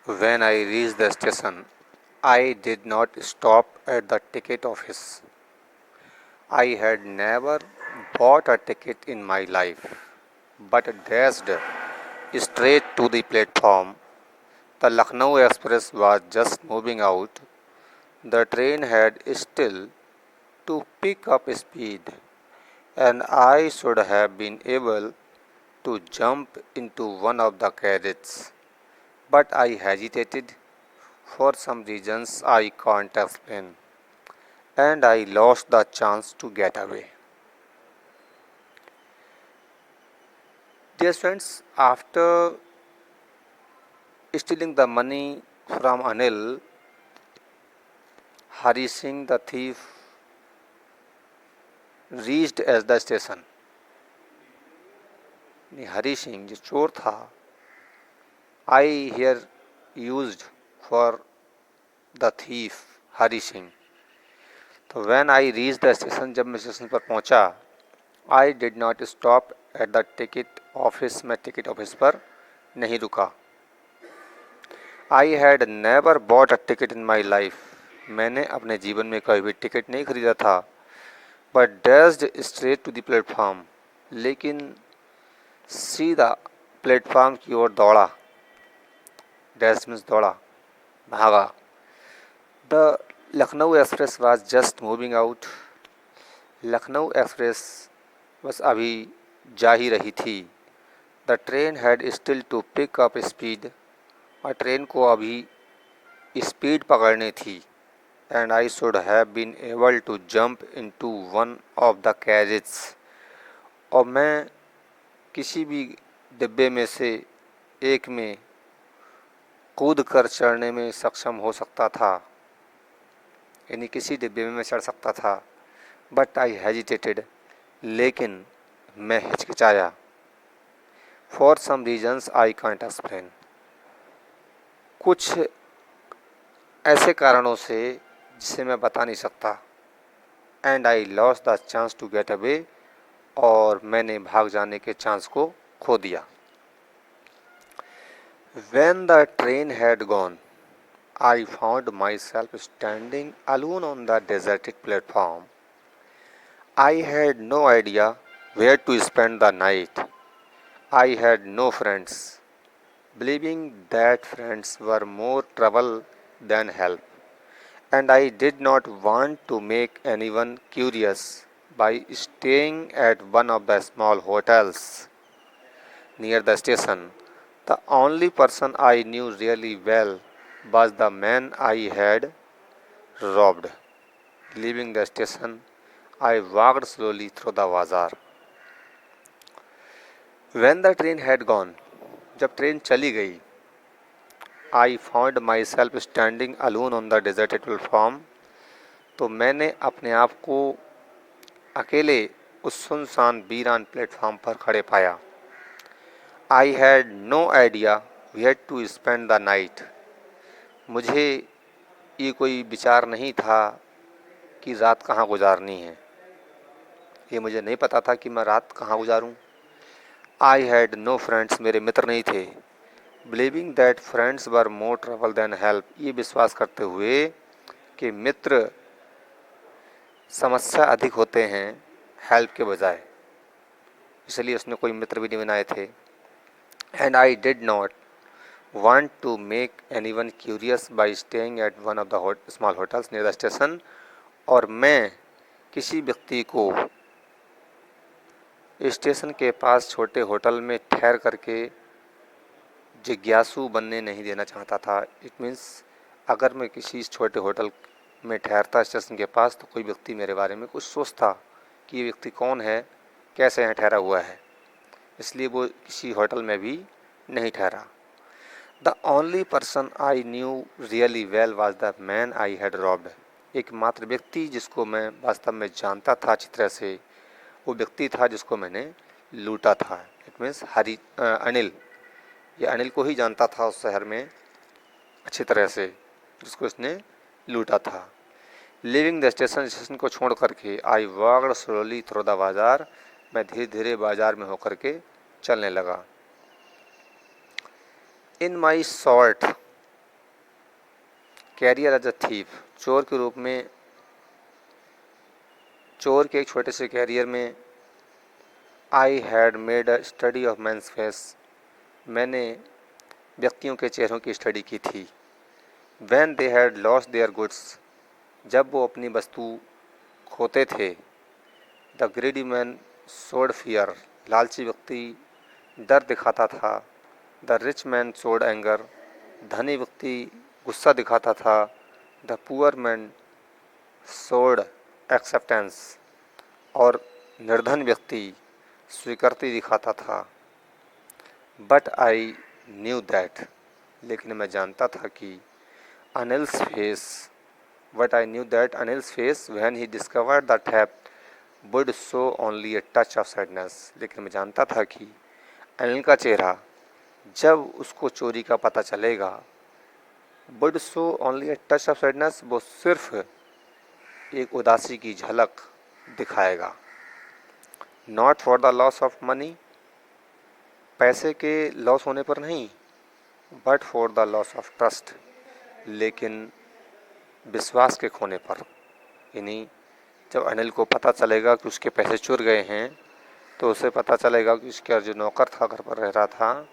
When I reached the station, I did not stop at the ticket office. I had never bought a ticket in my life, but dashed straight to the platform. The Lucknow Express was just moving out. The train had still to pick up speed, and I should have been able to jump into one of the carriages. But I hesitated for some reasons I can't explain, and I lost the chance to get away. Dear friends, after stealing the money from Anil, Hari Singh the thief reached at the station. Hari Singh जो चोर था, I here used for the thief Hari Singh. तो when I reach the station, जब मैं station पर पहुंचा, I did not stop at the ticket office. में ticket office पर नहीं रुका. I had never bought a ticket in my life. मैंने अपने जीवन में कभी भी टिकट नहीं खरीदा था. But dashed straight to the platform. लेकिन सीधा प्लेटफॉर्म की ओर दौड़ा. डैश मीन्स दौड़ा, भागा. The Lucknow express was just moving out. Lucknow express बस अभी जा ही रही थी. The train had still to pick up speed. और ट्रेन को अभी स्पीड पकड़नी थी. And I should have been able to jump into one of the carriage. और मैं किसी भी डिब्बे में से एक में कूद कर चढ़ने में सक्षम हो सकता था. यानी किसी डिब्बे में मैं चढ़ सकता था. But I hesitated. लेकिन मैं हिचकिचाया. For some reasons I can't explain. कुछ ऐसे कारणों से जिसे मैं बता नहीं सकता. And I lost the chance to get away. और मैंने भाग जाने के चांस को खो दिया. When the train had gone, I found myself standing alone on the deserted platform. I had no idea where to spend the night. I had no friends, believing that friends were more trouble than help. And I did not want to make anyone curious by staying at one of the small hotels near the station. The only person I knew really well was the man I had robbed. Leaving the station, I walked slowly through the bazaar. When the train had gone, जब train चली गई, I found myself standing alone on the deserted platform. तो मैंने अपने आप को अकेले उस सुनसान वीरान प्लेटफॉर्म पर खड़े पाया. I had no idea where to spend the night. मुझे ये कोई विचार नहीं था कि रात कहाँ गुजारनी है. ये मुझे नहीं पता था कि मैं रात कहाँ गुजारूं. I had no friends. मेरे मित्र नहीं थे. Believing that friends were more trouble than help. ये विश्वास करते हुए कि मित्र समस्या अधिक होते हैं हेल्प के बजाय. इसलिए उसने कोई मित्र भी नहीं बनाए थे. And I did not want to make anyone curious by staying at one of the small hotels near the station. और मैं किसी व्यक्ति को स्टेशन के पास छोटे होटल में ठहर करके जिज्ञासु बनने नहीं देना चाहता था. इट मीन्स अगर मैं किसी छोटे होटल में ठहरता स्टेशन के पास तो कोई व्यक्ति मेरे बारे में कुछ सोचता कि ये व्यक्ति कौन है, कैसे यहाँ ठहरा हुआ है. इसलिए वो किसी होटल में भी नहीं ठहरा. The only person I knew really well was the man I had robbed. एकमात्र व्यक्ति जिसको मैं वास्तव में जानता था अच्छी तरह से, वो व्यक्ति था जिसको मैंने लूटा था. It means Anil. ये अनिल को ही जानता था उस शहर में अच्छी तरह से, जिसको इसने लूटा था. Living the station. स्टेशन को छोड़ करके I walked slowly through the बाजार. मैं धीरे धीरे बाजार में होकर के चलने लगा. In my short career as a thief, चोर के रूप में, चोर के एक छोटे से कैरियर में। I had made a study of man's face, मैंने व्यक्तियों के चेहरों की स्टडी की थी। When they had lost their goods, जब वो अपनी वस्तु खोते थे। The greedy man showed fear, लालची व्यक्ति डर दिखाता था। The rich man showed anger, धनी व्यक्ति गुस्सा दिखाता था। The poor man showed acceptance, और निर्धन व्यक्ति स्वीकृति दिखाता था। बट आई न्यू दैट, लेकिन मैं जानता था कि Anil's face, but I knew that Anil's face when he discovered the theft would show only a touch of sadness, लेकिन मैं जानता था कि अनिल का चेहरा जब उसको चोरी का पता चलेगा, would show only a touch of sadness, वो सिर्फ एक उदासी की झलक दिखाएगा। Not for the loss of money, पैसे के लॉस होने पर नहीं, but for the loss of trust, लेकिन विश्वास के खोने पर। यानी जब अनिल को पता चलेगा कि उसके पैसे चुर गए हैं, तो उसे पता चलेगा कि उसका जो नौकर था घर पर रह रहा था,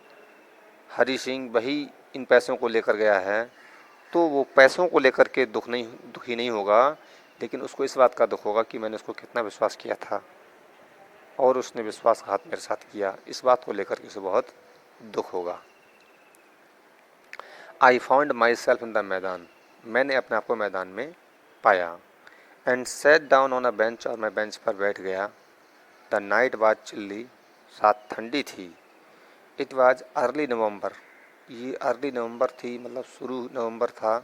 हरी सिंह, वही इन पैसों को लेकर गया है। तो वो पैसों को लेकर के दुखी नहीं होगा, लेकिन उसको इस बात का दुख होगा कि मैंने उसको कितना विश्वास किया था और उसने विश्वासघात मेरे साथ किया। इस बात को लेकर के उसे बहुत दुख होगा। I found my self in the मैदान, मैंने अपने आप को मैदान में पाया। And set down on a bench, और मैं बेंच पर बैठ गया। द नाइट वाज चिल्ली, रात ठंडी थी। इट वाज अर्ली नवंबर, ये अर्ली नवंबर थी, मतलब शुरू नवंबर था।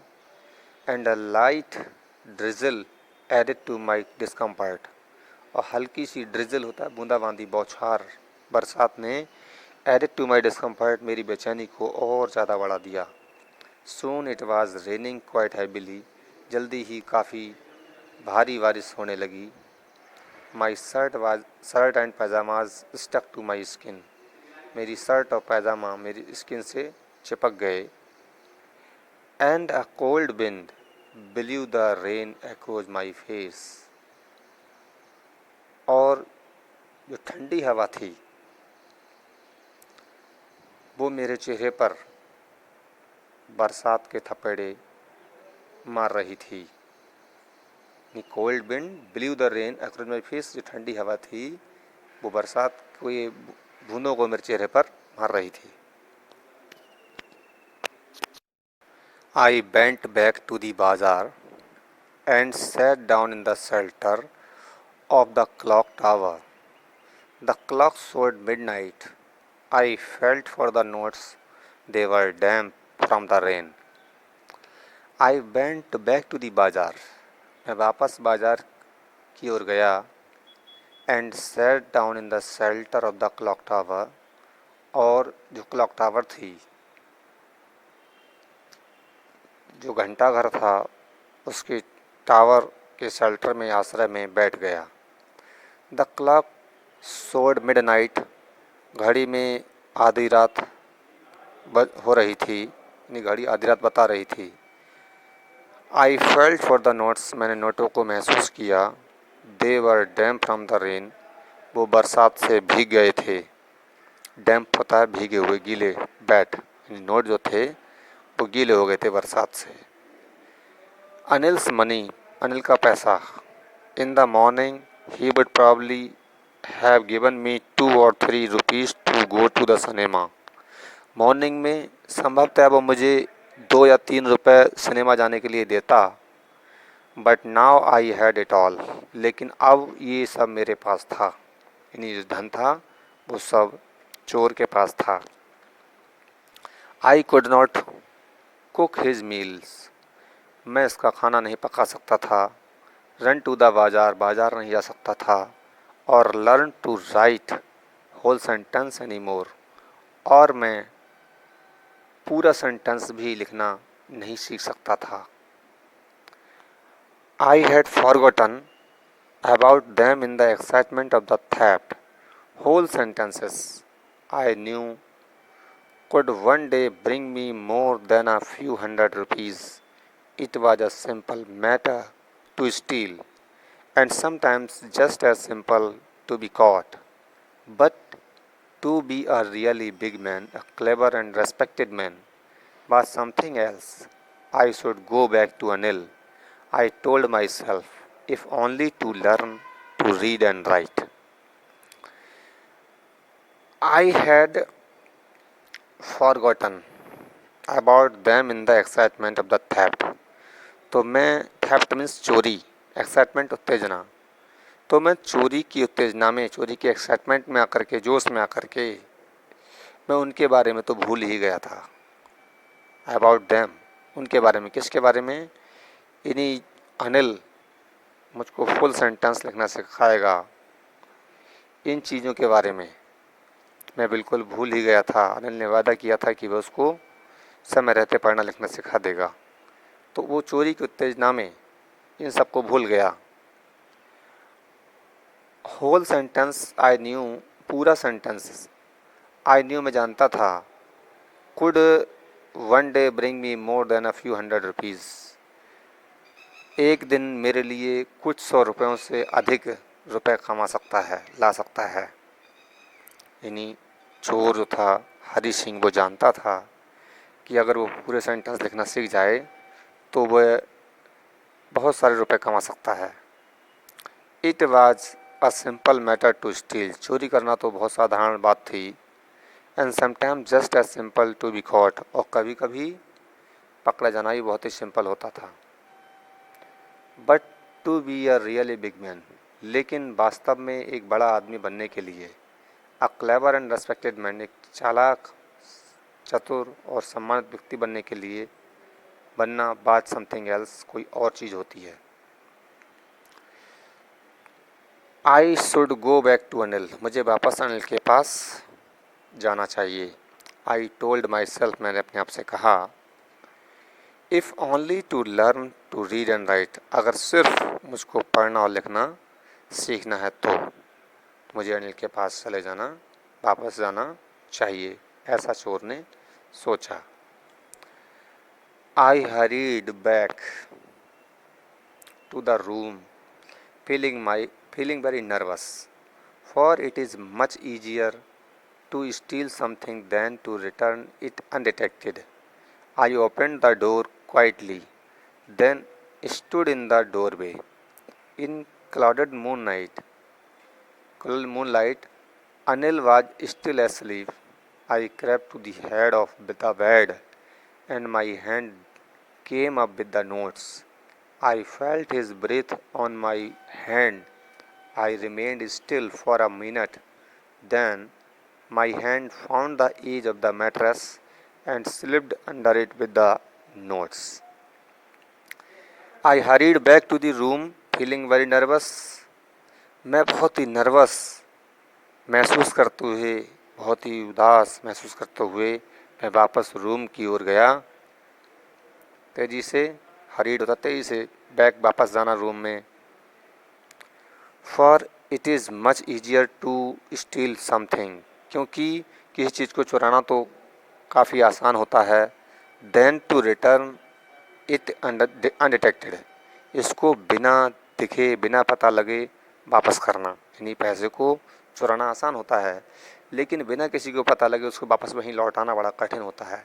And a light drizzle added to my discomfort, और हल्की सी ड्रिजल होता है बूंदाबांदी, बौछार, बरसात ने एडेड टू माई डिस्कम्फर्ट, मेरी बेचैनी को और ज़्यादा बढ़ा दिया। Soon it was raining quite heavily, जल्दी ही काफ़ी भारी बारिश होने लगी। My shirt and pyjamas stuck to my skin, मेरी शर्ट और पैजामा मेरी स्किन से चिपक गए। And a cold wind blew the rain across my face, और जो ठंडी हवा थी वो मेरे चेहरे पर बरसात के थपेड़े मार रही थी। Cold wind blew the rain across my face, जो ठंडी हवा थी वो बरसात को, ये बूंदों को मेरे चेहरे पर मार रही थी। आई बेंट बैक टू दी बाजार and sat down in the shelter of the clock tower. The clock showed midnight. I felt for the notes. They were damp from the rain. I went back to the bazaar. मैं वापस बाजार की ओर गया। And sat down in the shelter of the clock tower. और जो clock tower थी, जो घंटा घर था, उसके टावर के शेल्टर में, आश्रय में बैठ गया। द क्लॉक शोड मिडनाइट, घड़ी में आधी रात हो रही थी, यानी घड़ी आधी रात बता रही थी। I felt for the notes, मैंने नोटों को महसूस किया। दे वर डैम्प फ्रॉम द रेन, वो बरसात से भीग गए थे। डैम्प होता है भीगे हुए, गीले, बैट, नोट जो थे वो गीले हो गए थे बरसात से। अनिल्स मनी, अनिल का पैसा। In the morning he would probably have given me 2 or 3 rupees to go to the cinema. Morning में संभवतः वो मुझे 2 या 3 रुपए सिनेमा जाने के लिए देता। But now I had it all, लेकिन अब ये सब मेरे पास था, यानी जो धन था वो सब चोर के पास था। I could not cook his meals, मैं इसका खाना नहीं पका सकता था। रन टू द बाजार, बाजार नहीं जा सकता था। और learn to write whole sentence any more, और मैं पूरा सेंटेंस भी लिखना नहीं सीख सकता था। I had forgotten about them in the excitement of the theft. Whole sentences I knew could one day bring me more than a few hundred rupees. It was a simple matter to steal, and sometimes just as simple to be caught. But to be a really big man, a clever and respected man, was something else. I should go back to Anil, I told myself, if only to learn to read and write. I had forgotten about them in the excitement of the theft. तो मैं theft means चोरी, excitement उत्तेजना, तो मैं चोरी की उत्तेजना में, चोरी की एक्साइटमेंट में आकर के, जोश में आकर के मैं उनके बारे में तो भूल ही गया था। अबाउट देम, उनके बारे में, किसके बारे में? इन्हीं अनिल मुझको फुल सेंटेंस लिखना सिखाएगा, इन चीज़ों के बारे में मैं बिल्कुल भूल ही गया था। अनिल ने वादा किया था कि वह उसको समय रहते पढ़ना लिखना सिखा देगा, तो वो चोरी की उत्तेजना में इन सबको भूल गया। होल सेंटेंस आई न्यू, पूरा सेंटेंस आई न्यू मैं जानता था। Could one day bring me more than a few hundred rupees, एक दिन मेरे लिए कुछ सौ रुपयों से अधिक रुपए कमा सकता है, ला सकता है। यानी चोर जो था हरी सिंह, वो जानता था कि अगर वो पूरे सेंटेंस लिखना सीख जाए तो वह बहुत सारे रुपए कमा सकता है। It was a simple matter to steal, चोरी करना तो बहुत साधारण बात थी। And sometimes just as simple to be caught, और कभी कभी पकड़ा जाना भी बहुत ही सिंपल होता था। But to be a really big man, लेकिन वास्तव में एक बड़ा आदमी बनने के लिए, a clever and respected man, एक चालाक, चतुर और सम्मानित व्यक्ति बनने के लिए बनना बात समथिंग एल्स, कोई और चीज़ होती है। I should go back to Anil, मुझे वापस अनिल के पास जाना चाहिए। आई टोल्ड माई सेल्फ, मैंने अपने आप से कहा। If only to learn to read and write, अगर सिर्फ मुझको पढ़ना और लिखना सीखना है तो मुझे अनिल के पास चले जाना, वापस जाना चाहिए, ऐसा चोर ने सोचा। I hurried back to the room feeling very nervous, for it is much easier to steal something than to return it undetected. I opened the door quietly, then stood in the doorway. In clouded moonlight, Anil was still asleep. I crept to the head of the bed, and my hand came up with the notes. I felt his breath on my hand. I remained still for a minute. Then my hand found the edge of the mattress and slipped under it with the notes. I hurried back to the room feeling very nervous. मैं बहुत ही nervous महसूस करते हुए, बहुत ही उदास महसूस करते हुए मैं वापस रूम की ओर गया। तेजी से, हरीड होता तेजी से, बैक वापस जाना रूम में। For it is much easier to steal something, क्योंकि किसी चीज़ को चुराना तो काफ़ी आसान होता है। Then to return it undetected, इसको बिना दिखे, बिना पता लगे वापस करना, यानी पैसे को चुराना आसान होता है, लेकिन बिना किसी को पता लगे उसको वापस वहीं लौटाना बड़ा कठिन होता है।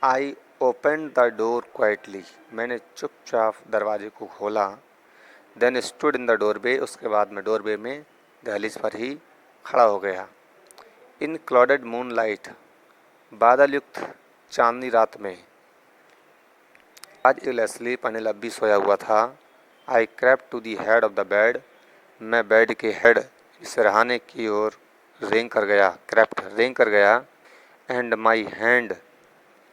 I open the door quietly, मैंने चुपचाप दरवाजे को खोला। Then stood in the doorway, उसके बाद मैं डोरवे में दहलीज पर ही खड़ा हो गया। इन क्लाउडेड मून लाइट, बादल युक्त चांदनी रात में, आज इल स्लीप, अनिल अब भी सोया हुआ था। I crept to the head of the bed, मैं बेड के हेड, सिरहाने की ओर रेंग कर गया, क्रेप्ट रेंग कर गया। And my hand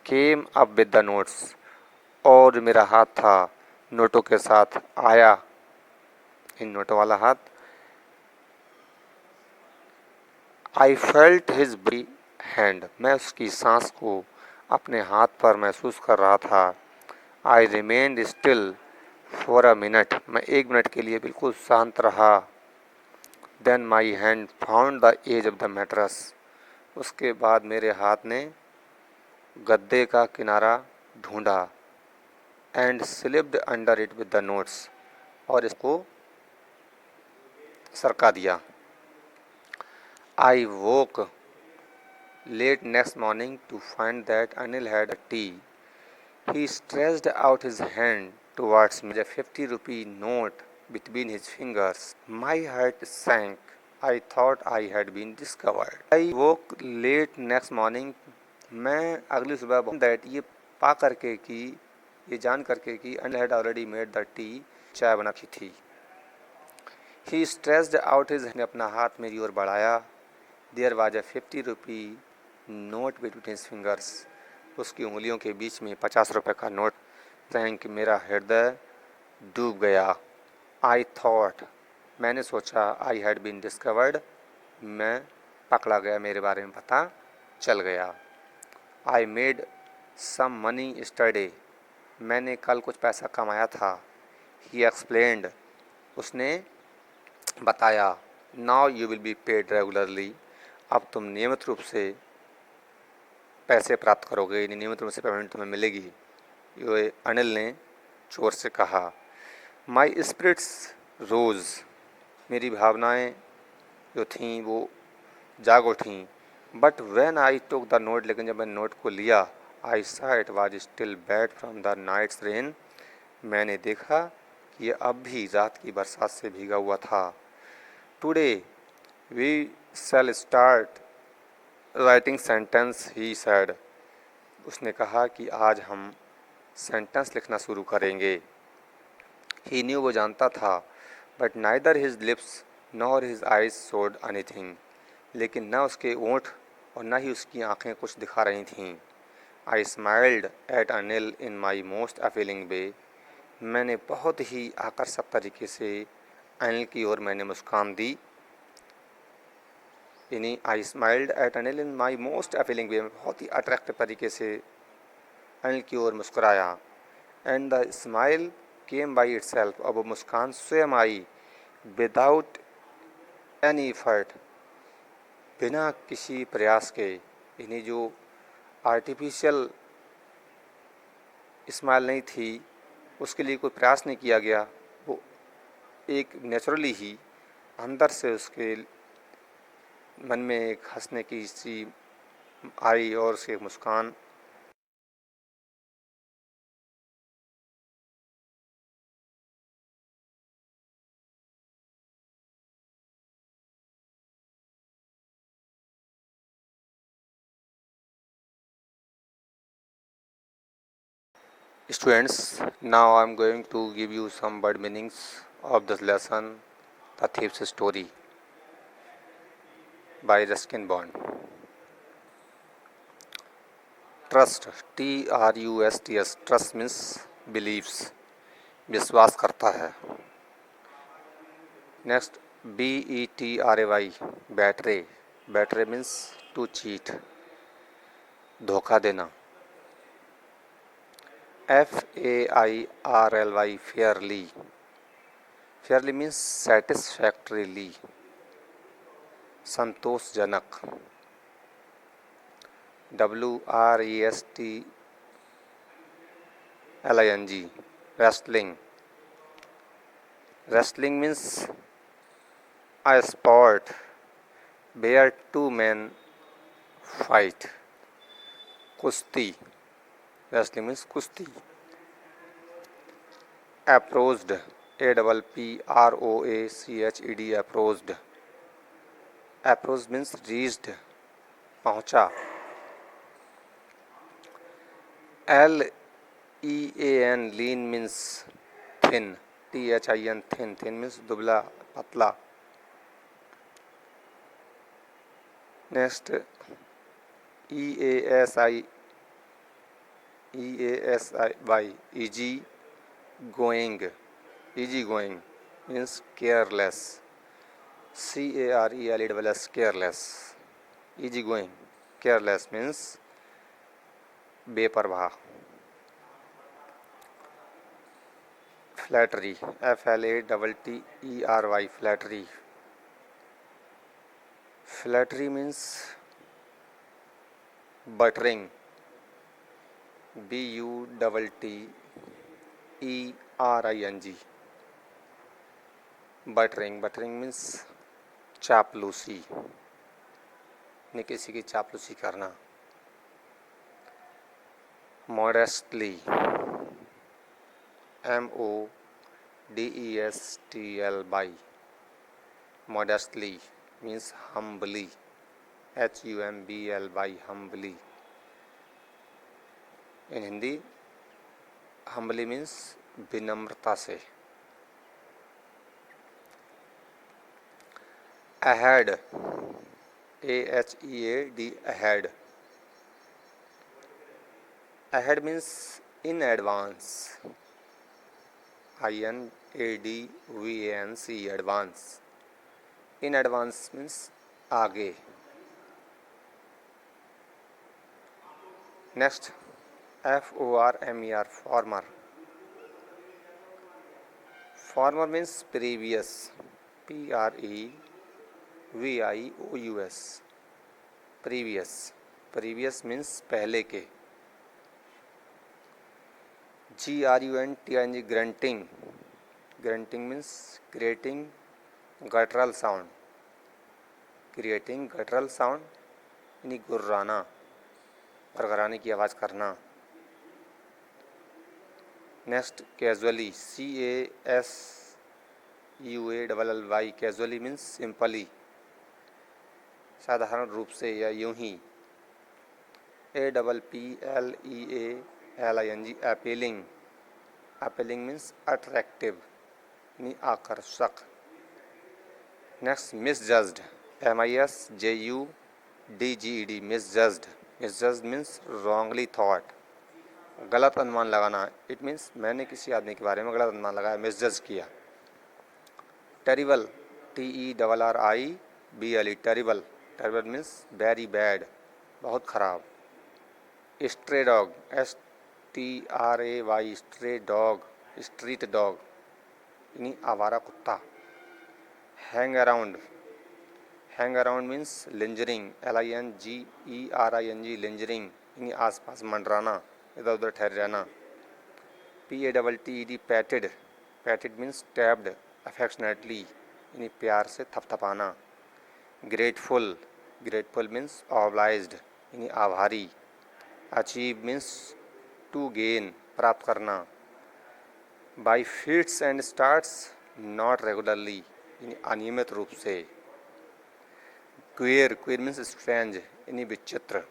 came up with the notes, और मेरा हाथ था नोटों के साथ आया, इन नोटों वाला हाथ। I felt his breath hand, मैं उसकी सांस को अपने हाथ पर महसूस कर रहा था। I remained still for a minute, मैं एक मिनट के लिए बिल्कुल शांत रहा। Then my hand found the edge of the mattress, उसके बाद मेरे हाथ ने गद्दे का किनारा ढूंढा। And slipped under it with the notes, और इसको सरका दिया। I woke late next morning to find that Anil had a tea. He stretched out his hand towards me, a 50-rupee note between his fingers. My heart sank. I thought I had been discovered. I woke late next morning. मैं अगली सुबह that ये पा करके कि ये जान करके कि Anil had already made the tea, चाय बना की थी। He stretched out his hand, अपना हाथ मेरी ओर बढ़ाया। There was a 50-rupee note between his fingers. उसकी उंगलियों के बीच में 50 रुपए का नोट। थैंक, मेरा हृदय डूब गया। आई थॉट, मैंने सोचा, आई हैड बीन डिस्कवर्ड, मैं पकड़ा गया, मेरे बारे में पता चल गया। I made some money yesterday, मैंने कल कुछ पैसा कमाया था। ही एक्सप्लेन्ड, उसने बताया। Now you will be paid regularly, अब तुम नियमित रूप से पैसे प्राप्त करोगे, नियमित रूप से पेमेंट तुम्हें मिलेगी। ये अनिल ने चोर से कहा। माई स्पिरिट्स रोज, मेरी भावनाएं जो थीं वो जाग उठीं। But when I took the note, लेकिन जब मैंने नोट को लिया, I saw it was still bad from the night's rain, मैंने देखा कि ये अब भी रात की बरसात से भीगा हुआ था। Today we shall start writing sentence, he said, उसने कहा कि आज हम सेंटेंस लिखना शुरू करेंगे। ही न्यू, वो जानता था। But neither his lips nor his eyes showed anything, लेकिन न उसके ओंठ और न ही उसकी आंखें कुछ दिखा रही थीं। I smiled at Anil in my most appealing way, मैंने बहुत ही आकर्षक तरीके से अनिल की ओर मैंने मुस्कान दी। यानी I smiled at Anil in my most appealing way, बहुत ही अट्रैक्टिव तरीके से अनिल की ओर मुस्कुराया। And the smile came by itself, अब वो मुस्कान स्वयं आई। विदाउट एनी एफर्ट, बिना किसी प्रयास के। यानी जो आर्टिफिशियल स्माइल नहीं थी, उसके लिए कोई प्रयास नहीं किया गया, वो एक नेचुरली ही अंदर से उसके मन में एक हंसने की सी आई और उसकी एक मुस्कान। Students, now I am going to give you some word meanings of this lesson, The Thief's Story by Ruskin Bond. Trust, T-R-U-S-T-S, trust means believes, विश्वास करता है। Next, B-E-T-R-A-Y, betray, betray means to cheat, धोखा देना। F-A-I-R-L-Y, fairly, fairly means satisfactorily, संतोषजनक। W-R-E-S-T-L-I-N-G, wrestling, wrestling means a sport where two men fight, कुश्ती, wrestling means कुश्ती। Approached, A-P-P-R-O-A-C-H-E-D, approached, approached means reached, पहुँचा। L-E-A-N, lean means thin, T-H-I-N, thin, thin means दुबला पतला। Next, E-A-S-I, E-A-S-I-Y, easy going, easy going means careless, C-A-R-E-L-E-S-S, careless, easy going, careless means बेपरवाह। Flattery, F-L-A-T-T-E-R-Y, flattery, flattery means buttering, B-U-T-T BERING, buttering, buttering means चापलूसी, ने किसी की चापलूसी करना। Modestly, MODESTLY, modestly means humbly, HUMBLY, humbly. In Hindi humbly means विनम्रता से। ahead, AHEAD, ahead, ahead means in advance, INADVANCE, advance, in advance means आगे। Next FORMER, farmer, farmer means previous, PREVIOUS, previous, previous means पहले के। GRUNTING, grunting, grunting means creating guttural sound, creating guttural sound यानी गुर्राना, गरगराने की आवाज़ करना। Next casually, CASUALLY, casually means simply, साधारण रूप से या यूं ही। APPLEALING, appealing, appealing means attractive यानी आकर्षक। Next misjudged, MISJUDGED, misjudged, misjudged means wrongly thought, गलत अनुमान लगाना। इट मीन्स मैंने किसी आदमी के बारे में गलत अनुमान लगाया, मिसजज किया। Terrible, TERRIBLE, terrible, terrible means very bad, बहुत खराब। Stray dog, STRAY, stray dog, street dog यानी आवारा कुत्ता। Hang around, hang around means lingering, LINGERING, lingering यानी आसपास मंडराना, इधर उधर ठहर रहना। PATTED, patted, patted means tapped affectionately यानी प्यार से थपथपाना। ग्रेटफुल, ग्रेटफुल मीन्स ऑब्लाइज्ड यानी आभारी। अचीव मीन्स टू गेन, प्राप्त करना। By fits and starts, not regularly यानी अनियमित रूप से। क्वेयर, क्वेयर मीन्स स्ट्रेंज यानी विचित्र।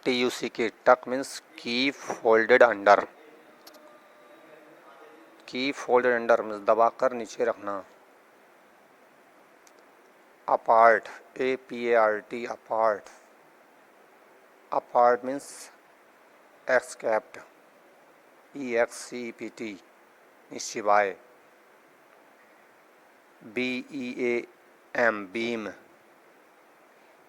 TUCK, tuck means keep folded under, keep folded under means दबाकर नीचे रखना। Apart, APART, apart, apart means except, EXCEPT सिवाय। BEAM, beam,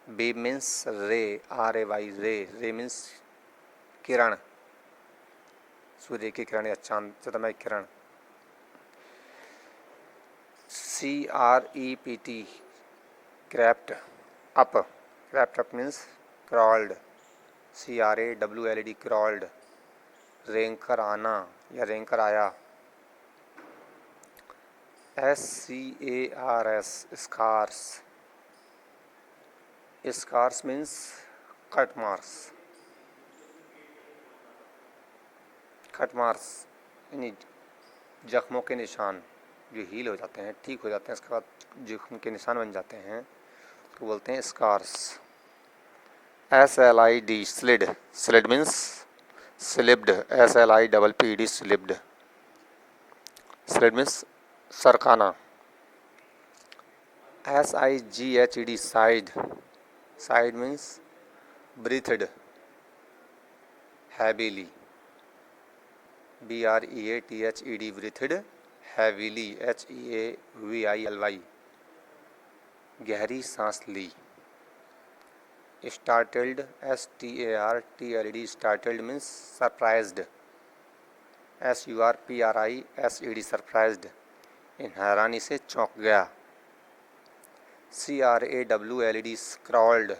beam means ray, RAY, रे, रे मीन्स किरण, सूर्य की किरण या चांद चंद्रमा की किरण। CREPT, crept, up, crept up means crawled, CRAWLED, crawled. रेंकर, आना या रेंकर आया। SCARS, scars, scars means cut marks, cut marks यानी जख्मों के निशान जो हील हो जाते हैं, ठीक हो जाते हैं, इसके बाद जख्म के निशान बन जाते हैं तो बोलते हैं scars. SLID, slid, slid means slipped, SLIPPD, slipped, slid means सरकाना। SIGHD, sighed, sighed means breathed heavily. BREATHED, breathed heavily, HEAVILY, गहरी सांस ली। Startled, STARTLED, startled means surprised, SURPRISED, surprised हैरानी से चौंक गया। CRAWLED, crawled,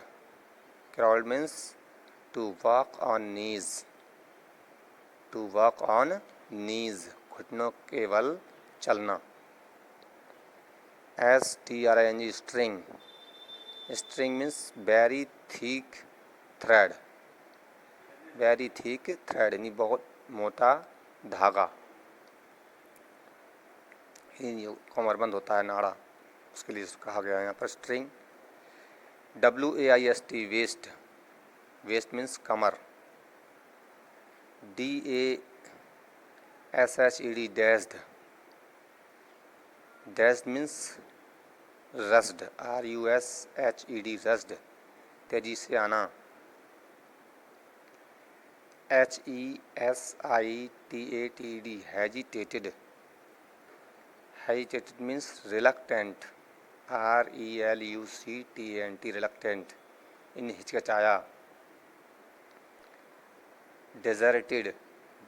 crawled means to walk on knees, to walk on knees, घुटनों के बल चलना। STRING, string, string means very thick thread, very thick thread यानी बहुत मोटा धागा, कमरबंद होता है नाड़ा, उसके लिए कहा गया है यहाँ पर string. WAIST, waist, waist means कमर। DASHED, dashed, dashed means rushed, RUSHED, rushed, तेजी से आना। HESITATED, hesitated, hesitated means reluctant, RELUCTANT, reluctant, in हिचकिचाया। Deserted,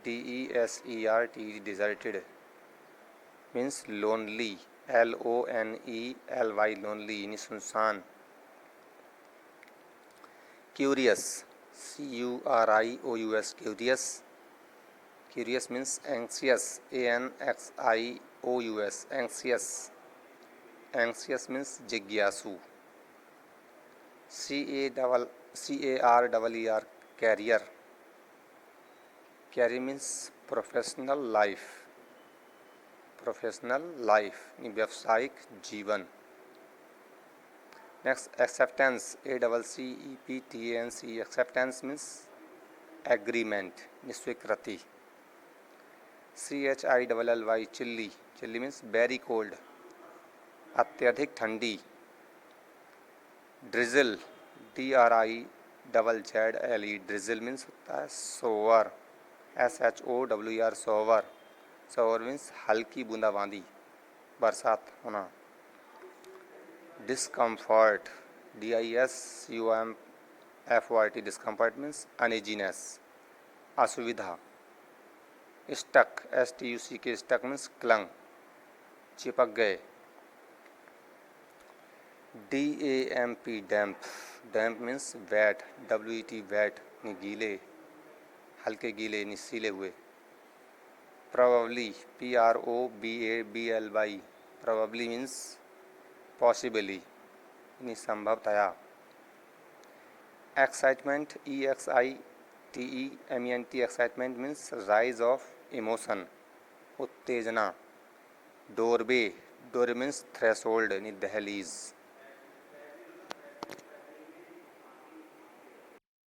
DESERTED, deserted means lonely, LONELY, lonely यानी सुनसान। Curious, CURIOUS, curious, curious means anxious, ANXIOUS, anxious, anxious means जिज्ञासु। CARER, career, career means professional life, professional life व्यावसायिक जीवन। Next acceptance, ACCEPTANCE, acceptance means agreement, स्वीकृति। CHILLY, chilly, chilly means very cold, अत्यधिक ठंडी। Drizzle, DRIZZLE, drizzle means होता है shower, SHOWER, shower, shower means हल्की बूंदाबांदी, बरसात होना। Discomfort, DISCOMFORT, discomfort means uneasiness, असुविधा। Stuck, STUCK, stuck means clung, चिपक गए। DAMP, damp, damp means wet, WET, wet गीले, हल्के गीले सीले हुए। Probably, PROBABLY, probably means possibly संभवतया। Excitement, EXITEMENT, excitement means rise of emotion, उत्तेजना। डोरवे, डोर मीन्स थ्रेशोल्ड यानी दहलीज।